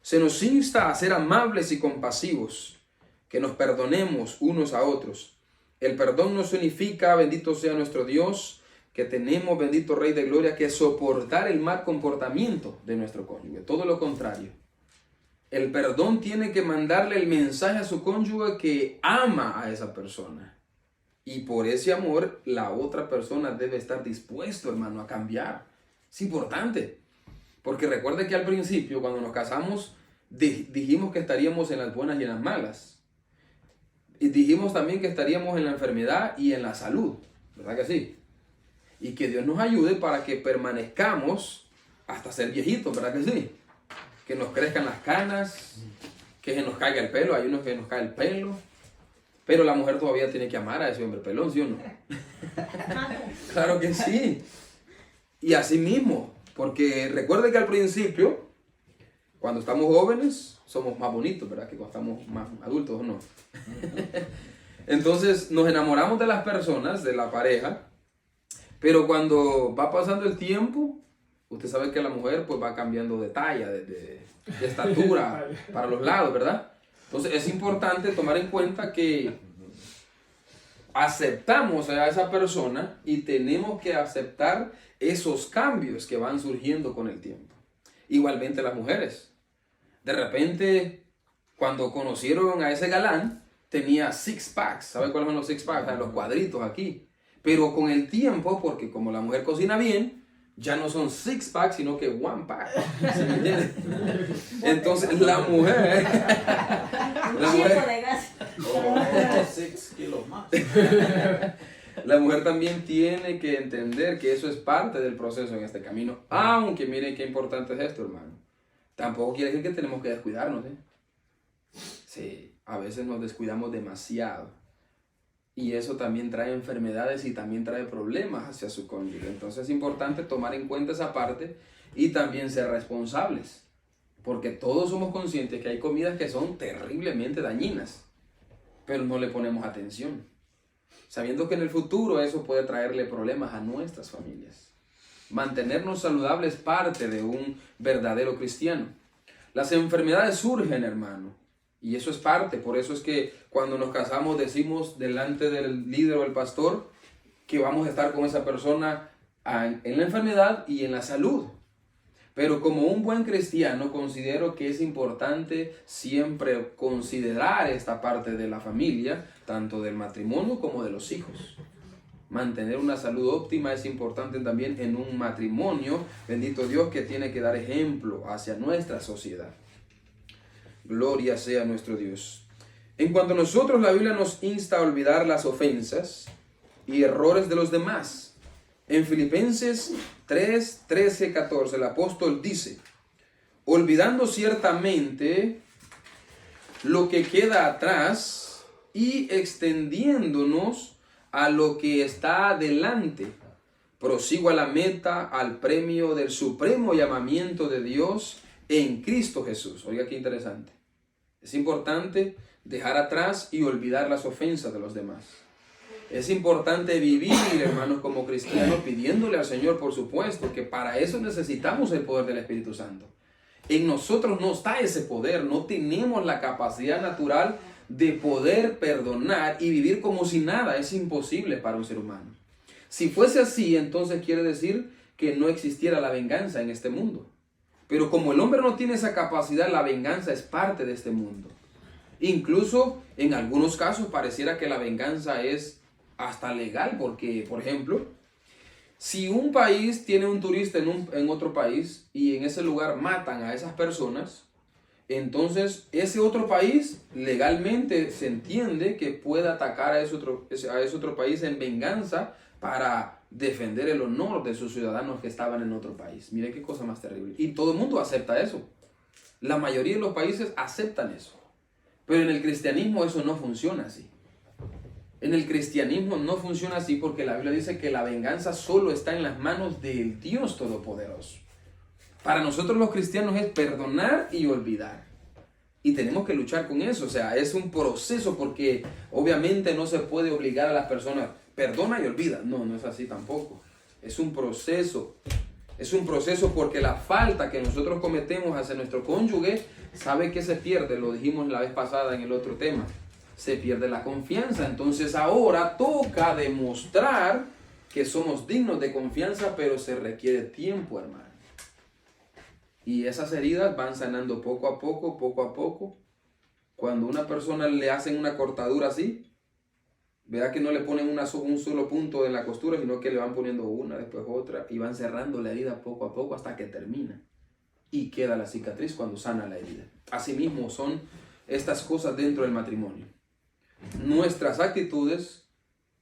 Se nos insta a ser amables y compasivos, que nos perdonemos unos a otros. El perdón no significa, bendito sea nuestro Dios, que tenemos, bendito Rey de Gloria, que soportar el mal comportamiento de nuestro cónyuge. Todo lo contrario. El perdón tiene que mandarle el mensaje a su cónyuge que ama a esa persona. Y por ese amor, la otra persona debe estar dispuesto, hermano, a cambiar. Es importante. Porque recuerde que al principio, cuando nos casamos, dijimos que estaríamos en las buenas y en las malas. Y dijimos también que estaríamos en la enfermedad y en la salud. ¿Verdad que sí? Y que Dios nos ayude para que permanezcamos hasta ser viejitos. ¿Verdad que sí? Que nos crezcan las canas, que se nos caiga el pelo. Hay unos que nos cae el pelo. Pero la mujer todavía tiene que amar a ese hombre pelón, ¿sí o no? Claro que sí. Y así mismo. Porque recuerde que al principio, cuando estamos jóvenes, somos más bonitos, ¿verdad? Que cuando estamos más adultos, ¿o no? Entonces nos enamoramos de las personas, de la pareja. Pero cuando va pasando el tiempo, usted sabe que la mujer pues va cambiando de talla, de estatura para los lados, ¿verdad? Entonces es importante tomar en cuenta que aceptamos a esa persona y tenemos que aceptar esos cambios que van surgiendo con el tiempo. Igualmente las mujeres. De repente, cuando conocieron a ese galán, tenía six packs. ¿Sabe cuáles son los six packs? Los cuadritos aquí. Pero con el tiempo, porque como la mujer cocina bien, ya no son six packs, sino que one pack. ¿Sí me entiendes? Entonces la mujer... Oh, 6 kilos más. La mujer también tiene que entender que eso es parte del proceso en este camino. Aunque miren qué importante es esto, hermano. Tampoco quiere decir que tenemos que descuidarnos, ¿eh? Sí, a veces nos descuidamos demasiado. Y eso también trae enfermedades y también trae problemas hacia su cónyuge. Entonces es importante tomar en cuenta esa parte y también ser responsables. Porque todos somos conscientes que hay comidas que son terriblemente dañinas, pero no le ponemos atención, sabiendo que en el futuro eso puede traerle problemas a nuestras familias. Mantenernos saludables es parte de un verdadero cristiano. Las enfermedades surgen, hermano, y eso es parte. Por eso es que cuando nos casamos decimos delante del líder o el pastor que vamos a estar con esa persona en la enfermedad y en la salud. Pero como un buen cristiano considero que es importante siempre considerar esta parte de la familia, tanto del matrimonio como de los hijos. Mantener una salud óptima es importante también en un matrimonio, bendito Dios, que tiene que dar ejemplo hacia nuestra sociedad. Gloria sea nuestro Dios. En cuanto a nosotros, la Biblia nos insta a olvidar las ofensas y errores de los demás. En Filipenses 3, 13, 14, el apóstol dice, olvidando ciertamente lo que queda atrás y extendiéndonos a lo que está adelante, prosigo a la meta, al premio del supremo llamamiento de Dios en Cristo Jesús. Oiga, qué interesante. Es importante dejar atrás y olvidar las ofensas de los demás. Es importante vivir, hermanos, como cristianos, pidiéndole al Señor, por supuesto, que para eso necesitamos el poder del Espíritu Santo. En nosotros no está ese poder, no tenemos la capacidad natural de poder perdonar y vivir como si nada. Es imposible para un ser humano. Si fuese así, entonces quiere decir que no existiera la venganza en este mundo. Pero como el hombre no tiene esa capacidad, la venganza es parte de este mundo. Incluso en algunos casos pareciera que la venganza es hasta legal, porque, por ejemplo, si un país tiene un turista en otro país y en ese lugar matan a esas personas, entonces ese otro país legalmente se entiende que puede atacar a ese otro país en venganza para defender el honor de sus ciudadanos que estaban en otro país. Mire qué cosa más terrible. Y todo el mundo acepta eso. La mayoría de los países aceptan eso. Pero en el cristianismo eso no funciona así. En el cristianismo no funciona así porque la Biblia dice que la venganza solo está en las manos del Dios Todopoderoso. Para nosotros los cristianos es perdonar y olvidar. Y tenemos que luchar con eso. O sea, es un proceso porque obviamente no se puede obligar a las personas, perdona y olvida. No, no es así tampoco. Es un proceso. Es un proceso porque la falta que nosotros cometemos hacia nuestro cónyuge, ¿sabe qué se pierde? Lo dijimos la vez pasada en el otro tema. Se pierde la confianza. Entonces ahora toca demostrar que somos dignos de confianza, pero se requiere tiempo, hermano. Y esas heridas van sanando poco a poco, poco a poco. Cuando a una persona le hacen una cortadura así, vea que no le ponen un solo punto en la costura, sino que le van poniendo una, después otra, y van cerrando la herida poco a poco hasta que termina. Y queda la cicatriz cuando sana la herida. Asimismo son estas cosas dentro del matrimonio. Nuestras actitudes,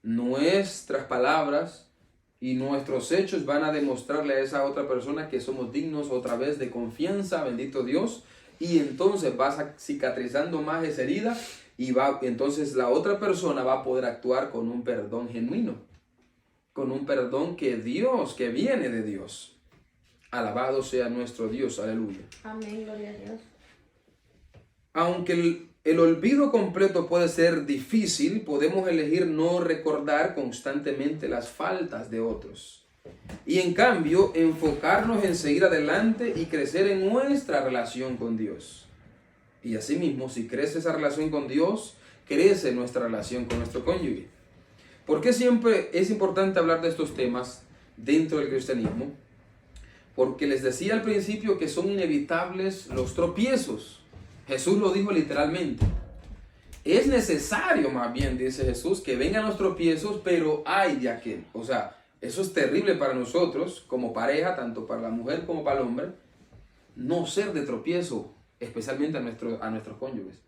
nuestras palabras y nuestros hechos van a demostrarle a esa otra persona que somos dignos otra vez de confianza, bendito Dios, y entonces va cicatrizando más esa herida y entonces la otra persona va a poder actuar con un perdón genuino, con un perdón que viene de Dios. Alabado sea nuestro Dios, aleluya. Amén, gloria a Dios. Aunque el olvido completo puede ser difícil, podemos elegir no recordar constantemente las faltas de otros. Y en cambio, enfocarnos en seguir adelante y crecer en nuestra relación con Dios. Y asimismo, si crece esa relación con Dios, crece nuestra relación con nuestro cónyuge. ¿Por qué siempre es importante hablar de estos temas dentro del cristianismo? Porque les decía al principio que son inevitables los tropiezos. Jesús lo dijo literalmente. Es necesario, más bien, dice Jesús, que vengan los tropiezos, pero ay de aquel. O sea, eso es terrible para nosotros, como pareja, tanto para la mujer como para el hombre, no ser de tropiezo, especialmente a nuestros cónyuges.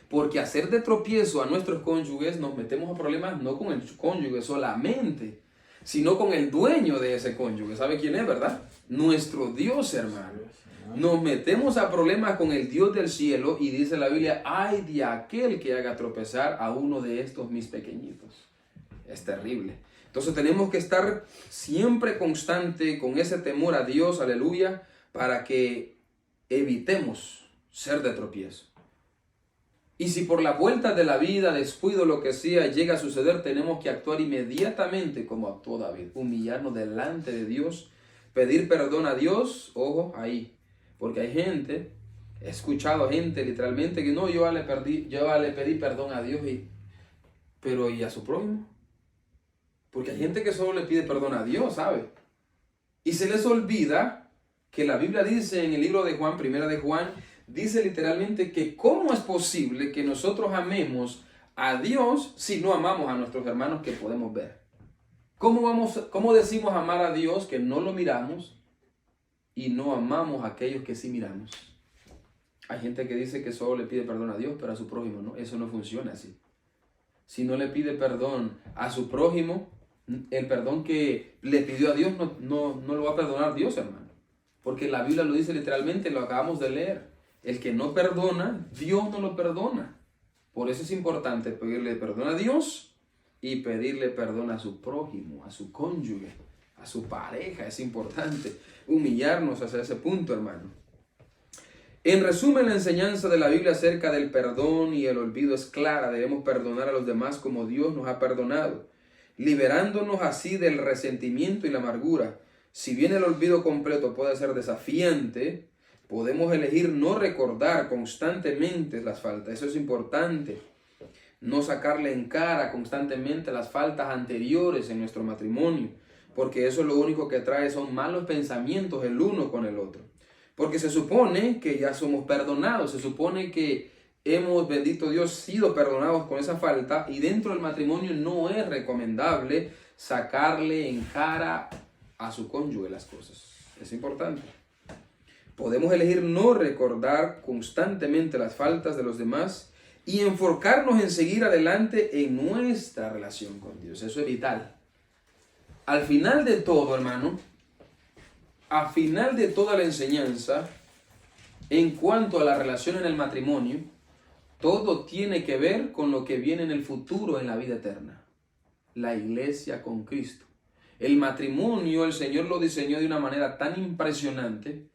Porque hacer de tropiezo a nuestros cónyuges nos metemos a problemas no con el cónyuge solamente, sino con el dueño de ese cónyuge. ¿Sabe quién es, verdad? Nuestro Dios, hermano. Nos metemos a problemas con el Dios del cielo y dice la Biblia, ay de aquel que haga tropezar a uno de estos mis pequeñitos. Es terrible. Entonces tenemos que estar siempre constante con ese temor a Dios, aleluya, para que evitemos ser de tropiezo. Y si por la vuelta de la vida, descuido, lo que sea, llega a suceder, tenemos que actuar inmediatamente como actuó David. Humillarnos delante de Dios, pedir perdón a Dios, ojo, ahí. Porque hay gente, he escuchado gente literalmente que no, yo ya le pedí perdón a Dios, pero ¿y a su prójimo? Porque hay gente que solo le pide perdón a Dios, ¿sabe? Y se les olvida que la Biblia dice en el libro de Juan, primera de Juan, dice literalmente que cómo es posible que nosotros amemos a Dios si no amamos a nuestros hermanos que podemos ver. ¿Cómo decimos amar a Dios que no lo miramos y no amamos a aquellos que sí miramos? Hay gente que dice que solo le pide perdón a Dios, pero a su prójimo no. Eso no funciona así. Si no le pide perdón a su prójimo, el perdón que le pidió a Dios no lo va a perdonar Dios, hermano. Porque la Biblia lo dice literalmente, lo acabamos de leer. El que no perdona, Dios no lo perdona. Por eso es importante pedirle perdón a Dios y pedirle perdón a su prójimo, a su cónyuge, a su pareja. Es importante humillarnos hacia ese punto, hermano. En resumen, la enseñanza de la Biblia acerca del perdón y el olvido es clara. Debemos perdonar a los demás como Dios nos ha perdonado, liberándonos así del resentimiento y la amargura. Si bien el olvido completo puede ser desafiante, podemos elegir no recordar constantemente las faltas. Eso es importante. No sacarle en cara constantemente las faltas anteriores en nuestro matrimonio, porque eso lo único que trae son malos pensamientos el uno con el otro. Porque se supone que ya somos perdonados, se supone que hemos, bendito Dios, sido perdonados con esa falta, y dentro del matrimonio no es recomendable sacarle en cara a su cónyuge las cosas. Es importante. Podemos elegir no recordar constantemente las faltas de los demás y enfocarnos en seguir adelante en nuestra relación con Dios. Eso es vital. Al final de todo, hermano, al final de toda la enseñanza, en cuanto a la relación en el matrimonio, todo tiene que ver con lo que viene en el futuro en la vida eterna. La iglesia con Cristo. El matrimonio, el Señor lo diseñó de una manera tan impresionante,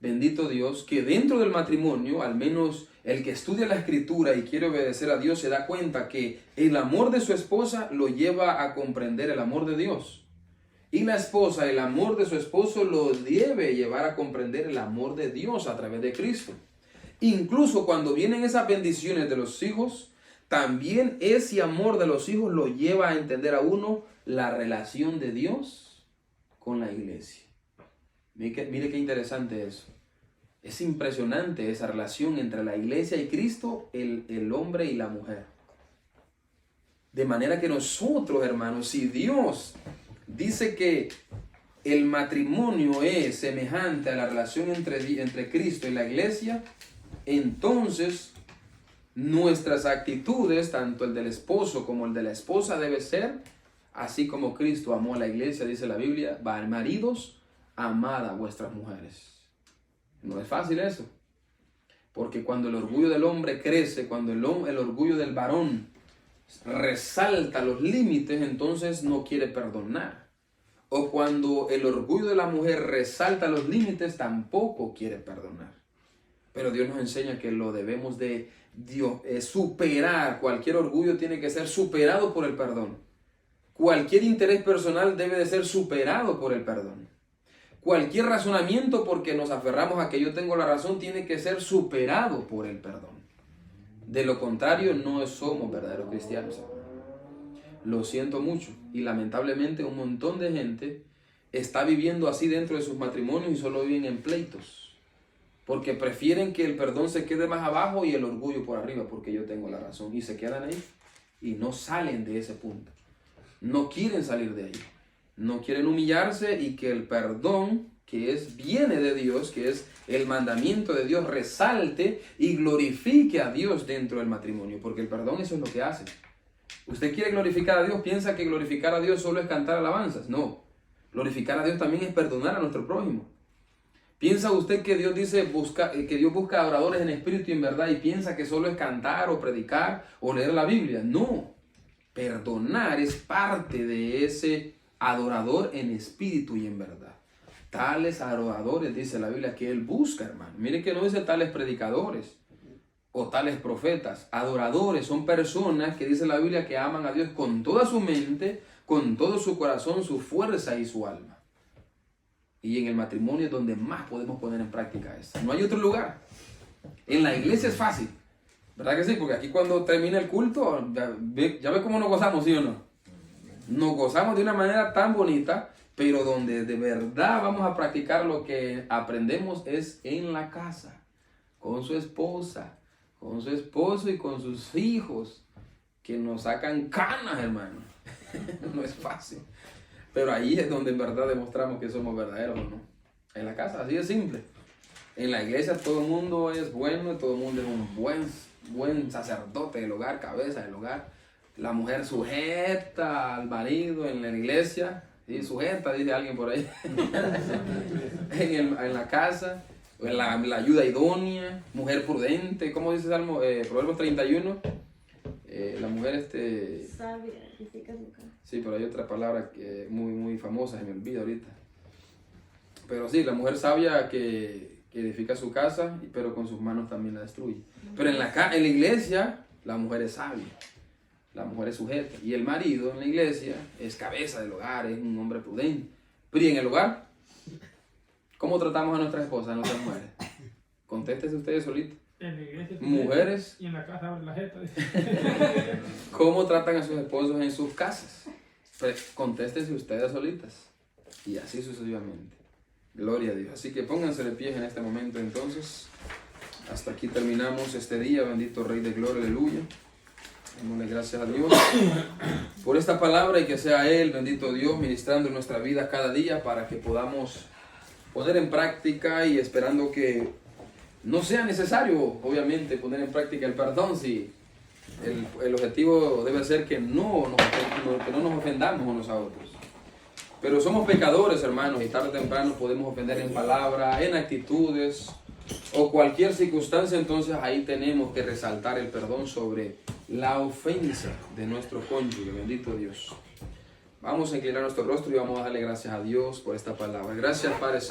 bendito Dios, que dentro del matrimonio, al menos el que estudia la Escritura y quiere obedecer a Dios, se da cuenta que el amor de su esposa lo lleva a comprender el amor de Dios. Y la esposa, el amor de su esposo lo debe llevar a comprender el amor de Dios a través de Cristo. Incluso cuando vienen esas bendiciones de los hijos, también ese amor de los hijos lo lleva a entender a uno la relación de Dios con la iglesia. Mire qué interesante eso. Es impresionante esa relación entre la iglesia y Cristo, el hombre y la mujer. De manera que nosotros, hermanos, si Dios dice que el matrimonio es semejante a la relación entre Cristo y la iglesia, entonces nuestras actitudes, tanto el del esposo como el de la esposa, debe ser así como Cristo amó a la iglesia, dice la Biblia. Maridos, amad a vuestras mujeres. No es fácil eso, porque cuando el orgullo del hombre crece, cuando el orgullo del varón resalta los límites, entonces no quiere perdonar. O cuando el orgullo de la mujer resalta los límites, tampoco quiere perdonar. Pero Dios nos enseña que lo debemos de superar. Cualquier orgullo tiene que ser superado por el perdón. Cualquier interés personal debe de ser superado por el perdón. Cualquier razonamiento porque nos aferramos a que yo tengo la razón tiene que ser superado por el perdón. De lo contrario, no somos verdaderos cristianos. Lo siento mucho. Y lamentablemente un montón de gente está viviendo así dentro de sus matrimonios y solo viven en pleitos. Porque prefieren que el perdón se quede más abajo y el orgullo por arriba, porque yo tengo la razón. Y se quedan ahí y no salen de ese punto. No quieren salir de ahí. No quieren humillarse y que el perdón viene de Dios, que es el mandamiento de Dios, resalte y glorifique a Dios dentro del matrimonio. Porque el perdón eso es lo que hace. ¿Usted quiere glorificar a Dios? ¿Piensa que glorificar a Dios solo es cantar alabanzas? No. Glorificar a Dios también es perdonar a nuestro prójimo. ¿Piensa usted que Dios que Dios busca adoradores en espíritu y en verdad y piensa que solo es cantar o predicar o leer la Biblia? No. Perdonar es parte de ese adorador en espíritu y en verdad. Tales adoradores, dice la Biblia, que Él busca, hermano. Mire que no dice tales predicadores o tales profetas. Adoradores son personas que dice la Biblia que aman a Dios con toda su mente, con todo su corazón, su fuerza y su alma. Y en el matrimonio es donde más podemos poner en práctica eso. No hay otro lugar. En la iglesia es fácil, ¿verdad que sí? Porque aquí cuando termina el culto, ya ve cómo nos gozamos, ¿sí o no? Nos gozamos de una manera tan bonita, pero donde de verdad vamos a practicar lo que aprendemos es en la casa, con su esposa, con su esposo y con sus hijos, que nos sacan canas, hermano. No es fácil. Pero ahí es donde en verdad demostramos que somos verdaderos o no. En la casa, así de simple. En la iglesia todo el mundo es bueno, todo el mundo es un buen sacerdote del hogar, cabeza del hogar. La mujer sujeta al marido en la iglesia, ¿sí? Sujeta, dice alguien por ahí, en la casa, en la ayuda idónea, mujer prudente, ¿cómo dice Salmo? Proverbios 31, la mujer sabia, edifica su casa. sí, pero hay otra palabra que muy famosa, se me olvida ahorita. Pero sí, la mujer sabia que edifica su casa, pero con sus manos también la destruye. Pero en la iglesia, la mujer es sabia, la mujer es sujeta. Y el marido en la iglesia es cabeza del hogar, es un hombre prudente. Pero ¿y en el hogar? ¿Cómo tratamos a nuestras esposas, a nuestras mujeres? Contéstese ustedes solitos. En la iglesia. Mujeres. Y en la casa abre la jeta. ¿Cómo tratan a sus esposos en sus casas? Pues contéstense ustedes solitas. Y así sucesivamente. Gloria a Dios. Así que pónganse de pie en este momento entonces. Hasta aquí terminamos este día. Bendito Rey de Gloria, aleluya. Démosle gracias a Dios por esta palabra y que sea Él, bendito Dios, ministrando en nuestra vida cada día para que podamos poner en práctica y esperando que no sea necesario, obviamente, poner en práctica el perdón si el objetivo debe ser que no nos ofendamos unos a otros. Pero somos pecadores, hermanos, y tarde o temprano podemos ofender en palabra, en actitudes o cualquier circunstancia. Entonces ahí tenemos que resaltar el perdón sobre la ofensa de nuestro cónyuge, bendito Dios. Vamos a inclinar nuestro rostro y vamos a darle gracias a Dios por esta palabra. Gracias, Padre Santo.